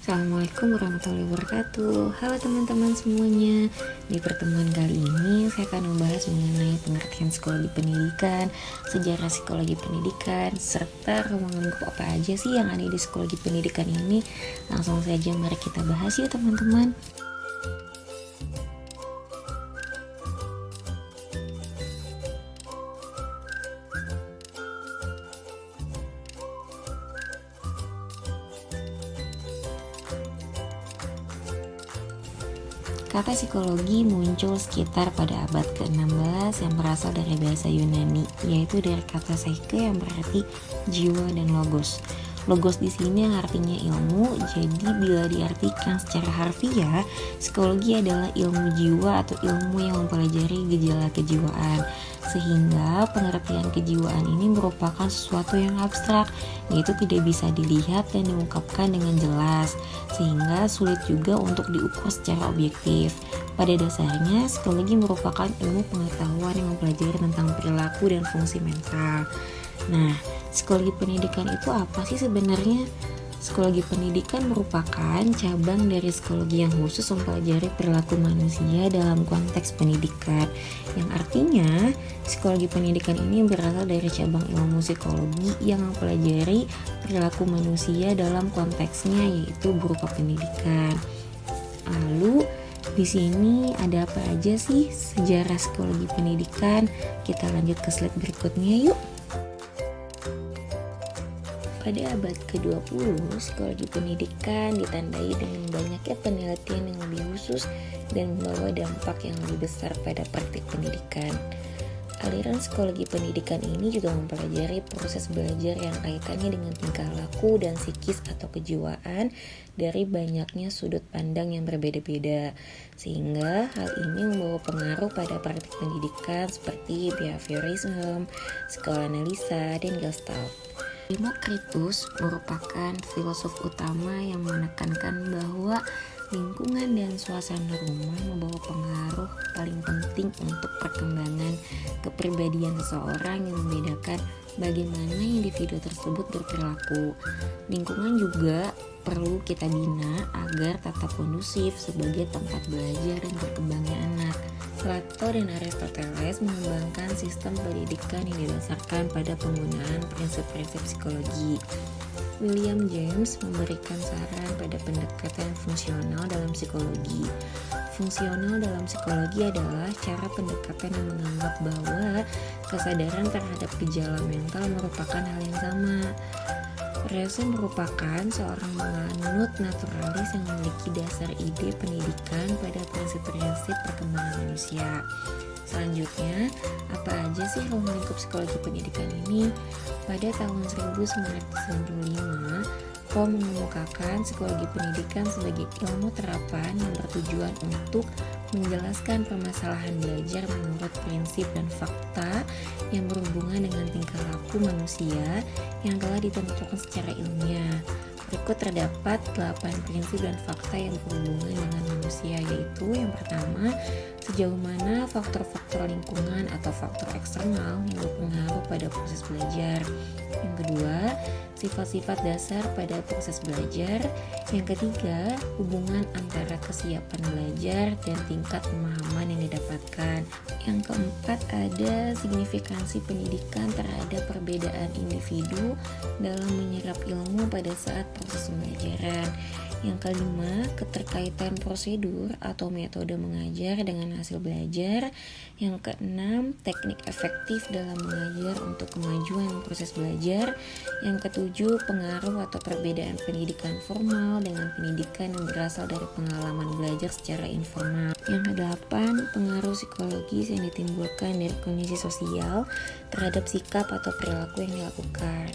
Assalamualaikum warahmatullahi wabarakatuh. Halo teman-teman semuanya. Di pertemuan kali ini saya akan membahas mengenai pengertian psikologi pendidikan, sejarah psikologi pendidikan, serta ruang lingkup apa aja sih yang ada di psikologi pendidikan ini. Langsung saja mari kita bahas yuk teman-teman. Kata psikologi muncul sekitar pada abad ke-16 yang berasal dari bahasa Yunani, yaitu dari kata psyche yang berarti jiwa dan logos. Logos di sini artinya ilmu, jadi bila diartikan secara harfiah, psikologi adalah ilmu jiwa atau ilmu yang mempelajari gejala kejiwaan. Sehingga pengertian kejiwaan ini merupakan sesuatu yang abstrak, yaitu tidak bisa dilihat dan diungkapkan dengan jelas, sehingga sulit juga untuk diukur secara objektif. Pada dasarnya, psikologi merupakan ilmu pengetahuan yang mempelajari tentang perilaku dan fungsi mental. Nah, psikologi pendidikan itu apa sih sebenarnya? Psikologi pendidikan merupakan cabang dari psikologi yang khusus mempelajari perilaku manusia dalam konteks pendidikan, yang artinya psikologi pendidikan ini berasal dari cabang ilmu psikologi yang mempelajari perilaku manusia dalam konteksnya, yaitu berupa pendidikan. Lalu di sini ada apa aja sih sejarah psikologi pendidikan? Kita lanjut ke slide berikutnya yuk. Pada abad ke-20, psikologi pendidikan ditandai dengan banyaknya penelitian yang lebih khusus dan membawa dampak yang lebih besar pada praktik pendidikan. Aliran psikologi pendidikan ini juga mempelajari proses belajar yang kaitannya dengan tingkah laku dan psikis atau kejiwaan dari banyaknya sudut pandang yang berbeda-beda, sehingga hal ini membawa pengaruh pada praktik pendidikan seperti behaviorisme, psikoanalisa, dan gestalt. Demokritus merupakan filosof utama yang menekankan bahwa lingkungan dan suasana rumah membawa pengaruh paling penting untuk perkembangan kepribadian seseorang yang membedakan bagaimana individu tersebut berperilaku. Lingkungan juga perlu kita bina agar tetap kondusif sebagai tempat belajar dan berkembangnya anak. Plato dan Aristoteles mengembangkan sistem pendidikan yang didasarkan pada penggunaan prinsip-prinsip psikologi. William James memberikan saran pada pendekatan fungsional dalam psikologi. Fungsional dalam psikologi adalah cara pendekatan yang menganggap bahwa kesadaran terhadap gejala mental merupakan hal yang sama. Rese merupakan seorang penganut naturalis yang memiliki dasar ide pendidikan pada prinsip-prinsip perkembangan manusia. Selanjutnya, apa aja sih ruang lingkup psikologi pendidikan ini? Pada tahun 1995, Poe mengemukakan psikologi pendidikan sebagai ilmu terapan yang bertujuan untuk menjelaskan permasalahan belajar menurut prinsip dan fakta yang berhubungan dengan tingkah laku manusia yang telah ditentukan secara ilmiah. Berikut terdapat 8 prinsip dan fakta yang berhubungan dengan manusia, yaitu yang pertama, sejauh mana faktor-faktor lingkungan atau faktor eksternal yang berpengaruh pada proses belajar. Yang kedua, sifat-sifat dasar pada proses belajar. Yang ketiga, hubungan antara kesiapan belajar dan tingkat pemahaman yang didapatkan. Yang keempat, ada signifikansi pendidikan terhadap perbedaan individu dalam menyerap ilmu pada saat proses pembelajaran. Yang kelima, keterkaitan prosedur atau metode mengajar dengan hasil belajar. Yang keenam, teknik efektif dalam mengajar untuk kemajuan proses belajar. Yang ketujuh, pengaruh atau perbedaan pendidikan formal dengan pendidikan yang berasal dari pengalaman belajar secara informal. Yang kedelapan, pengaruh psikologis yang ditimbulkan dari kondisi sosial terhadap sikap atau perilaku yang dilakukan.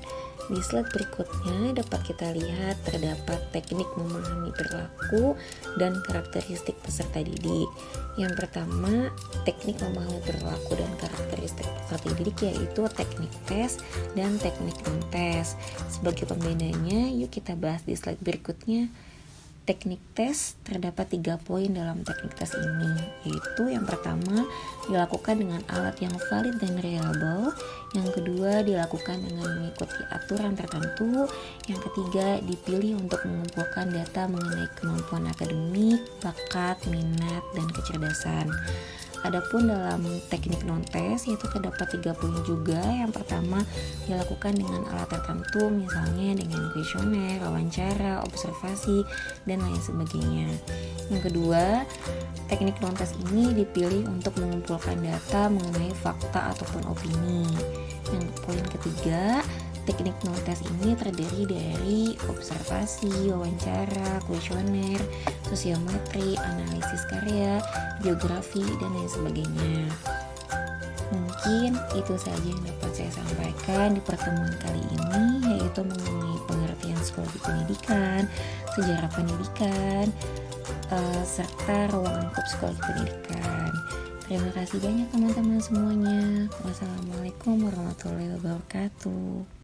Di slide berikutnya dapat kita lihat terdapat teknik memahami perilaku dan karakteristik peserta didik. Yang pertama, teknik memahami perilaku dan karakteristik peserta didik yaitu teknik tes dan teknik non-tes. Sebagai pembedanya, yuk kita bahas di slide berikutnya. teknik tes, terdapat 3 poin dalam teknik tes ini, yaitu yang pertama dilakukan dengan alat yang valid dan reliable, yang kedua dilakukan dengan mengikuti aturan tertentu, yang ketiga dipilih untuk mengumpulkan data mengenai kemampuan akademik, bakat, minat, dan kecerdasan. Adapun dalam teknik non-tes yaitu terdapat 3 poin juga. Yang pertama dilakukan dengan alat tertentu, misalnya dengan kuesioner, wawancara, observasi, dan lain sebagainya. Yang kedua, teknik non-tes ini dipilih untuk mengumpulkan data mengenai fakta ataupun opini. Yang poin ketiga, teknik non-tes ini terdiri dari observasi, wawancara, kuesioner, sosiometri, analisis karya, biografi, dan lain sebagainya. Mungkin itu saja yang dapat saya sampaikan di pertemuan kali ini, yaitu mengenai pengertian psikologi pendidikan, sejarah pendidikan, serta ruang lingkup psikologi pendidikan. Terima kasih banyak teman-teman semuanya. Wassalamualaikum warahmatullahi wabarakatuh.